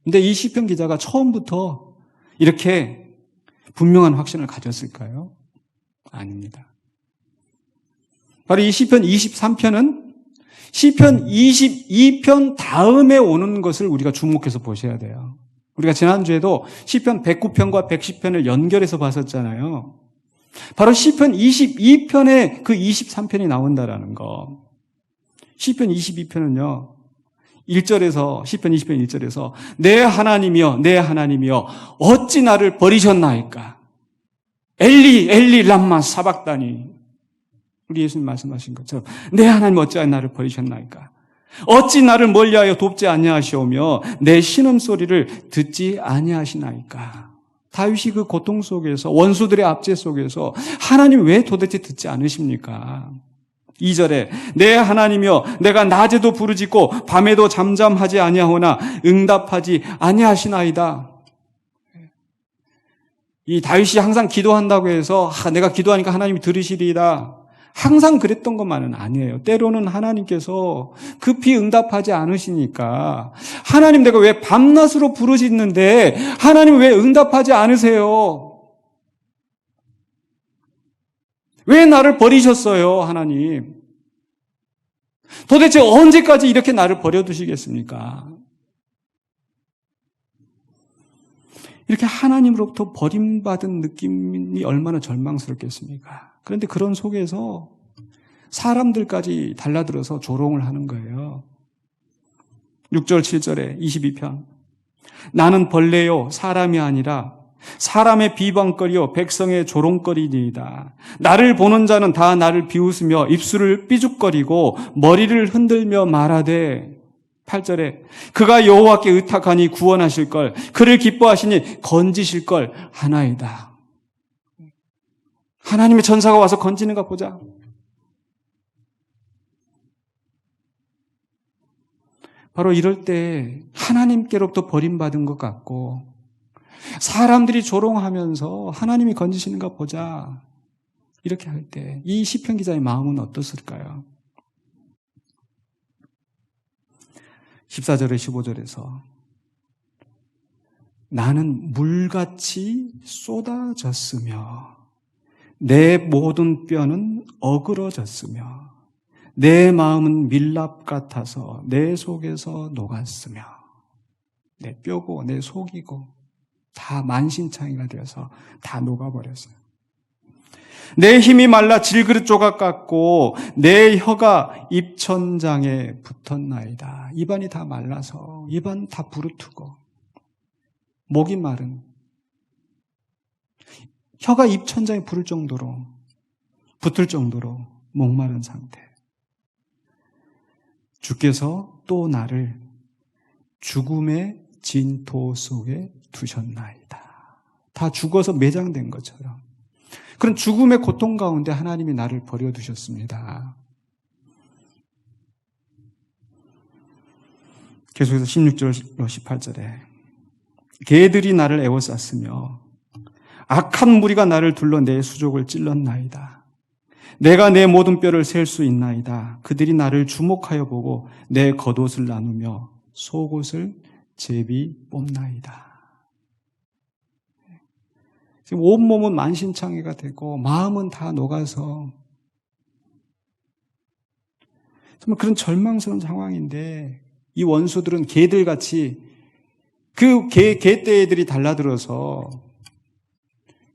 근데 이 시편 기자가 처음부터 이렇게 분명한 확신을 가졌을까요? 아닙니다. 바로 이 시편 23편은 시편 22편 다음에 오는 것을 우리가 주목해서 보셔야 돼요. 우리가 지난주에도 시편 109편과 110편을 연결해서 봤었잖아요. 바로 시편 22편에 그 23편이 나온다라는 거. 시편 22편은요. 1절에서 시편 20편 1절에서 내 하나님이여 내 하나님이여 어찌 나를 버리셨나이까. 엘리 엘리 람마 사박다니. 우리 예수님 말씀하신 것처럼 내 하나님 어찌하여 나를 버리셨나이까. 어찌 나를 멀리하여 돕지 아니하시오며 내 신음소리를 듣지 아니하시나이까. 다윗이 그 고통 속에서 원수들의 압제 속에서 하나님 왜 도대체 듣지 않으십니까? 2절에 내 하나님이여 내가 낮에도 부르짖고 밤에도 잠잠하지 아니하오나 응답하지 아니하시나이다. 이 다윗이 항상 기도한다고 해서 내가 기도하니까 하나님이 들으시리이다. 항상 그랬던 것만은 아니에요. 때로는 하나님께서 급히 응답하지 않으시니까 하나님 내가 왜 밤낮으로 부르짖는데 하나님 왜 응답하지 않으세요? 왜 나를 버리셨어요, 하나님? 도대체 언제까지 이렇게 나를 버려두시겠습니까? 이렇게 하나님으로부터 버림받은 느낌이 얼마나 절망스럽겠습니까? 그런데 그런 속에서 사람들까지 달라들어서 조롱을 하는 거예요. 6절, 7절에 22편. 나는 벌레요, 사람이 아니라 사람의 비방거리요 백성의 조롱거리니이다. 나를 보는 자는 다 나를 비웃으며 입술을 삐죽거리고 머리를 흔들며 말하되 8절에 그가 여호와께 의탁하니 구원하실 걸 그를 기뻐하시니 건지실 걸 하나이다. 하나님의 천사가 와서 건지는가 보자. 바로 이럴 때 하나님께로부터 버림받은 것 같고 사람들이 조롱하면서 하나님이 건지시는가 보자. 이렇게 할 때 이 시편 기자의 마음은 어떻을까요? 14절에 15절에서 나는 물같이 쏟아졌으며 내 모든 뼈는 어그러졌으며 내 마음은 밀랍 같아서 내 속에서 녹았으며 내 뼈고 내 속이고 다 만신창이가 되어서 다 녹아버렸어요. 내 힘이 말라 질그릇 조각 같고 내 혀가 입천장에 붙었나이다. 입안이 다 말라서 입안 다 부르트고 목이 마른 혀가 입천장에 붙을 정도로 목마른 상태. 주께서 또 나를 죽음의 진토 속에 두셨나이다. 다 죽어서 매장된 것처럼 그런 죽음의 고통 가운데 하나님이 나를 버려두셨습니다. 계속해서 16절 18절에 개들이 나를 에워쌌으며 악한 무리가 나를 둘러 내 수족을 찔렀나이다. 내가 내 모든 뼈를 셀 수 있나이다. 그들이 나를 주목하여 보고 내 겉옷을 나누며 속옷을 제비 뽑나이다. 지금 온몸은 만신창이가 되고 마음은 다 녹아서 정말 그런 절망스러운 상황인데 이 원수들은 개들같이 그 개떼들이 달라들어서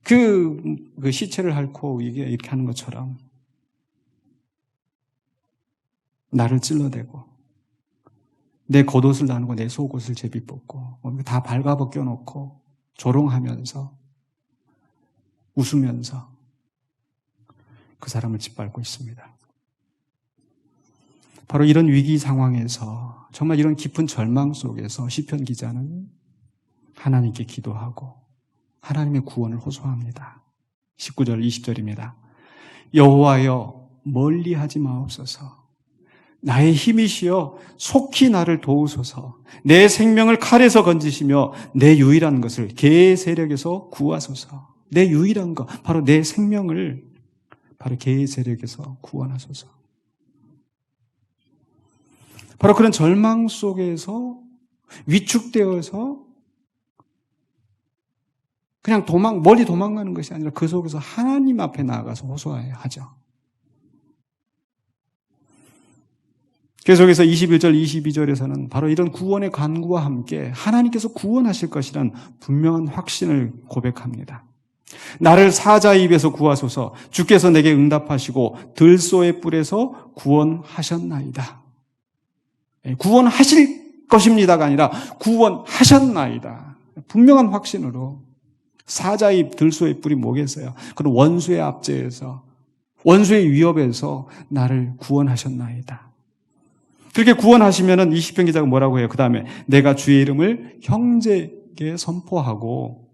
그 시체를 핥고 이렇게 하는 것처럼 나를 찔러대고 내 겉옷을 나누고 내 속옷을 제비 뽑고 다 발가벗겨 놓고 조롱하면서 웃으면서 그 사람을 짓밟고 있습니다. 바로 이런 위기 상황에서 정말 이런 깊은 절망 속에서 시편 기자는 하나님께 기도하고 하나님의 구원을 호소합니다. 19절 20절입니다. 여호와여 멀리하지 마옵소서. 나의 힘이시여 속히 나를 도우소서. 내 생명을 칼에서 건지시며 내 유일한 것을 개의 세력에서 구하소서. 내 유일한 것, 바로 내 생명을 바로 개의 세력에서 구원하소서. 바로 그런 절망 속에서 위축되어서 그냥 멀리 도망가는 것이 아니라 그 속에서 하나님 앞에 나아가서 호소해야 하죠. 계속해서 21절, 22절에서는 바로 이런 구원의 간구와 함께 하나님께서 구원하실 것이란 분명한 확신을 고백합니다. 나를 사자의 입에서 구하소서. 주께서 내게 응답하시고 들소의 뿔에서 구원하셨나이다. 구원하실 것입니다가 아니라 구원하셨나이다. 분명한 확신으로 사자의 입, 들소의 뿔이 뭐겠어요? 그런 원수의 압제에서 원수의 위협에서 나를 구원하셨나이다. 그렇게 구원하시면은 이 시편 기자가 뭐라고 해요? 그 다음에 내가 주의 이름을 형제에게 선포하고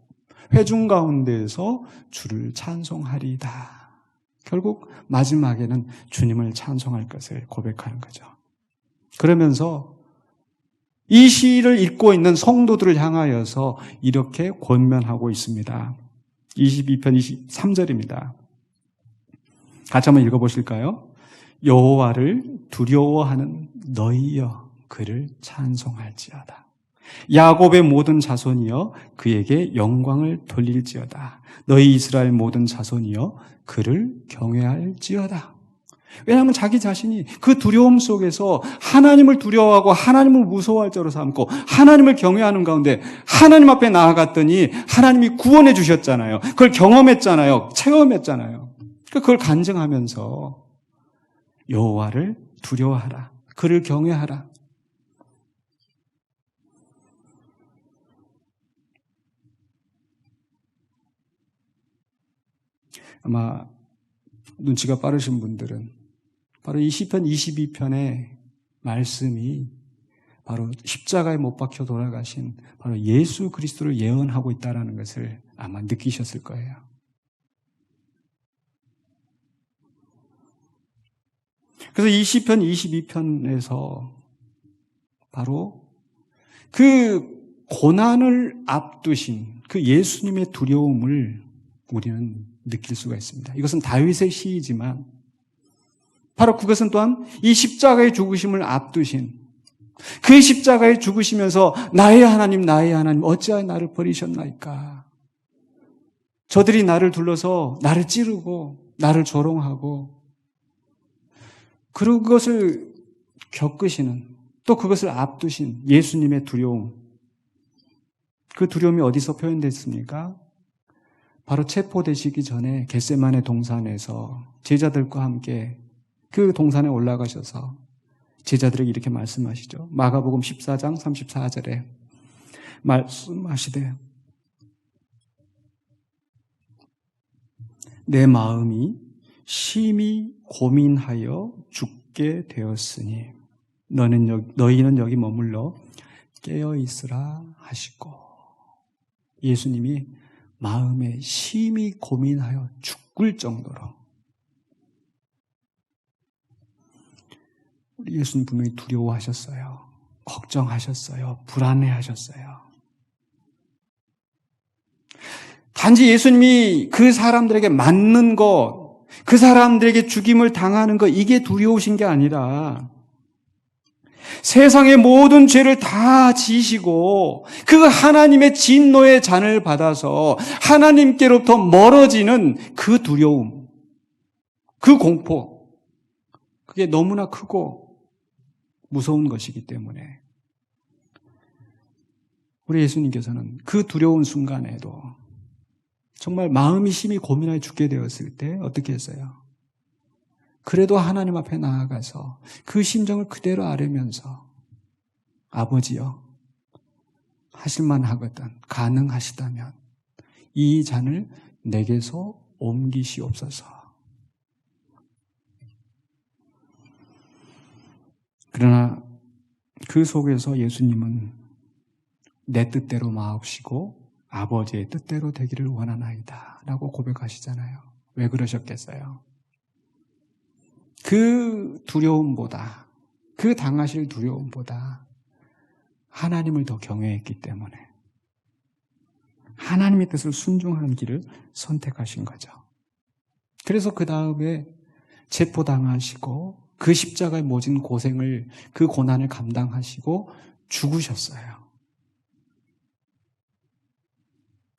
회중 가운데에서 주를 찬송하리이다. 결국 마지막에는 주님을 찬송할 것을 고백하는 거죠. 그러면서 이 시를 읽고 있는 성도들을 향하여서 이렇게 권면하고 있습니다. 22편 23절입니다. 같이 한번 읽어보실까요? 여호와를 두려워하는 너희여 그를 찬송할지어다. 야곱의 모든 자손이여 그에게 영광을 돌릴지어다. 너희 이스라엘 모든 자손이여 그를 경외할지어다. 왜냐하면 자기 자신이 그 두려움 속에서 하나님을 두려워하고 하나님을 무서워할 자로 삼고 하나님을 경외하는 가운데 하나님 앞에 나아갔더니 하나님이 구원해 주셨잖아요. 그걸 경험했잖아요. 체험했잖아요. 그걸 간증하면서 여호와를 두려워하라. 그를 경외하라. 아마 눈치가 빠르신 분들은 바로 이 시편 22편의 말씀이 바로 십자가에 못 박혀 돌아가신 바로 예수 그리스도를 예언하고 있다는 것을 아마 느끼셨을 거예요. 그래서 이 시편 22편에서 바로 그 고난을 앞두신 그 예수님의 두려움을 우리는 느낄 수가 있습니다. 이것은 다윗의 시이지만 바로 그것은 또한 이 십자가의 죽으심을 앞두신 그 십자가에 죽으시면서 나의 하나님 어찌하여 나를 버리셨나이까. 저들이 나를 둘러서 나를 찌르고 나를 조롱하고 그리고 그것을 겪으시는 또 그것을 앞두신 예수님의 두려움. 그 두려움이 어디서 표현됐습니까? 바로 체포되시기 전에 겟세마네 동산에서 제자들과 함께 그 동산에 올라가셔서 제자들에게 이렇게 말씀하시죠. 마가복음 14장 34절에 말씀하시되 내 마음이 심히 고민하여 죽게 되었으니 너희는 여기 머물러 깨어 있으라 하시고, 예수님이 마음에 심히 고민하여 죽을 정도로, 우리 예수님 분명히 두려워하셨어요. 걱정하셨어요. 불안해하셨어요. 단지 예수님이 그 사람들에게 맞는 것, 그 사람들에게 죽임을 당하는 것, 이게 두려우신 게 아니라 세상의 모든 죄를 다 지시고 그 하나님의 진노의 잔을 받아서 하나님께로부터 멀어지는 그 두려움, 그 공포, 그게 너무나 크고 무서운 것이기 때문에 우리 예수님께서는 그 두려운 순간에도 정말 마음이 심히 고민하여 죽게 되었을 때 어떻게 했어요? 그래도 하나님 앞에 나아가서 그 심정을 그대로 아뢰면서, 아버지여, 하실만 하거든, 가능하시다면 이 잔을 내게서 옮기시옵소서. 그러나 그 속에서 예수님은 내 뜻대로 마옵시고 아버지의 뜻대로 되기를 원하나이다 라고 고백하시잖아요. 왜 그러셨겠어요? 그 두려움보다, 그 당하실 두려움보다 하나님을 더 경외했기 때문에 하나님의 뜻을 순종하는 길을 선택하신 거죠. 그래서 그 다음에 체포당하시고 그 십자가의 모진 고생을, 그 고난을 감당하시고 죽으셨어요.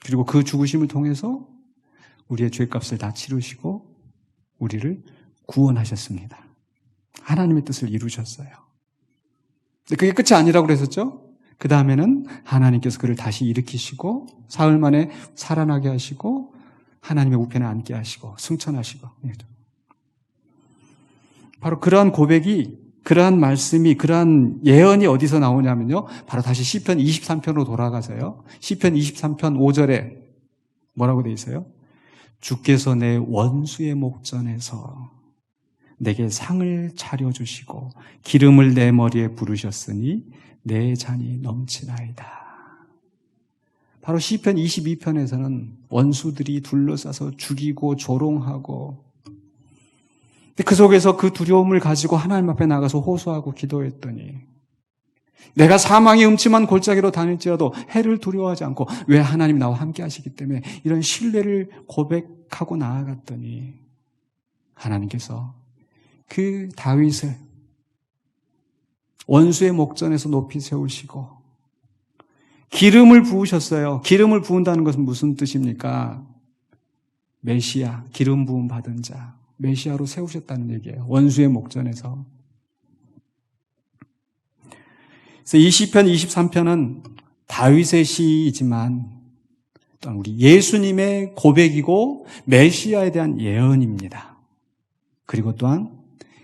그리고 그 죽으심을 통해서 우리의 죄값을 다 치르시고 우리를 구원하셨습니다. 하나님의 뜻을 이루셨어요. 근데 그게 끝이 아니라고 그랬었죠? 그 다음에는 하나님께서 그를 다시 일으키시고 사흘 만에 살아나게 하시고 하나님의 우편에 앉게 하시고 승천하시고, 바로 그러한 고백이, 그러한 말씀이, 그러한 예언이 어디서 나오냐면요, 바로 다시 시편 23편으로 돌아가서요, 시편 23편 5절에 뭐라고 돼 있어요? 주께서 내 원수의 목전에서 내게 상을 차려주시고 기름을 내 머리에 부르셨으니 내 잔이 넘치나이다. 바로 시편 22편에서는 원수들이 둘러싸서 죽이고 조롱하고, 그 속에서 그 두려움을 가지고 하나님 앞에 나가서 호소하고 기도했더니, 내가 사망의 음침한 골짜기로 다닐지라도 해를 두려워하지 않고, 왜 하나님 나와 함께 하시기 때문에 이런 신뢰를 고백하고 나아갔더니 하나님께서 그 다윗을 원수의 목전에서 높이 세우시고 기름을 부으셨어요. 기름을 부은다는 것은 무슨 뜻입니까? 메시아, 기름 부음 받은 자, 메시아로 세우셨다는 얘기예요. 원수의 목전에서. 그래서 이 시편 23편은 다윗의 시이지만 또한 우리 예수님의 고백이고 메시아에 대한 예언입니다. 그리고 또한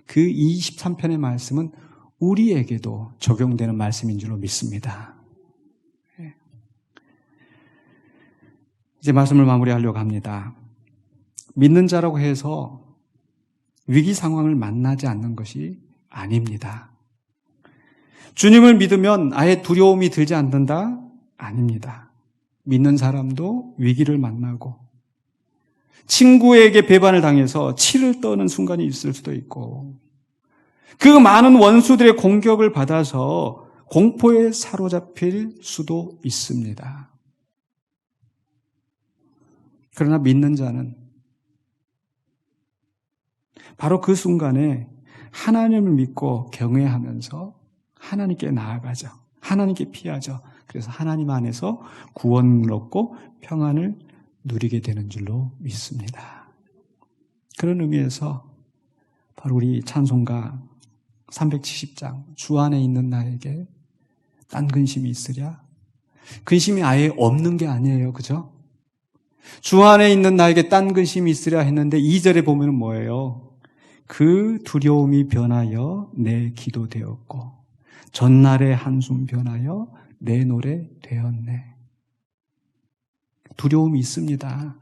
그 23편의 말씀은 우리에게도 적용되는 말씀인 줄로 믿습니다. 이제 말씀을 마무리하려고 합니다. 믿는 자라고 해서 위기 상황을 만나지 않는 것이 아닙니다. 주님을 믿으면 아예 두려움이 들지 않는다? 아닙니다. 믿는 사람도 위기를 만나고 친구에게 배반을 당해서 치를 떠는 순간이 있을 수도 있고 그 많은 원수들의 공격을 받아서 공포에 사로잡힐 수도 있습니다. 그러나 믿는 자는 바로 그 순간에 하나님을 믿고 경외하면서 하나님께 나아가죠. 하나님께 피하죠. 그래서 하나님 안에서 구원을 얻고 평안을 누리게 되는 줄로 믿습니다. 그런 의미에서 바로 우리 찬송가 370장 주 안에 있는 나에게 딴 근심이 있으랴? 근심이 아예 없는 게 아니에요. 그죠? 주 안에 있는 나에게 딴 근심이 있으랴 했는데 2절에 보면 뭐예요? 그 두려움이 변하여 내 기도 되었고 전날의 한숨 변하여 내 노래 되었네. 두려움이 있습니다.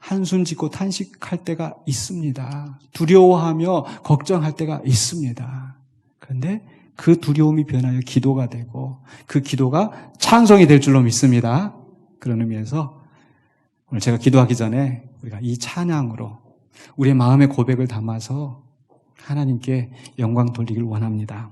한숨 짓고 탄식할 때가 있습니다. 두려워하며 걱정할 때가 있습니다. 그런데 그 두려움이 변하여 기도가 되고 그 기도가 찬송이 될 줄로 믿습니다. 그런 의미에서 오늘 제가 기도하기 전에 우리가 이 찬양으로 우리의 마음의 고백을 담아서 하나님께 영광 돌리길 원합니다.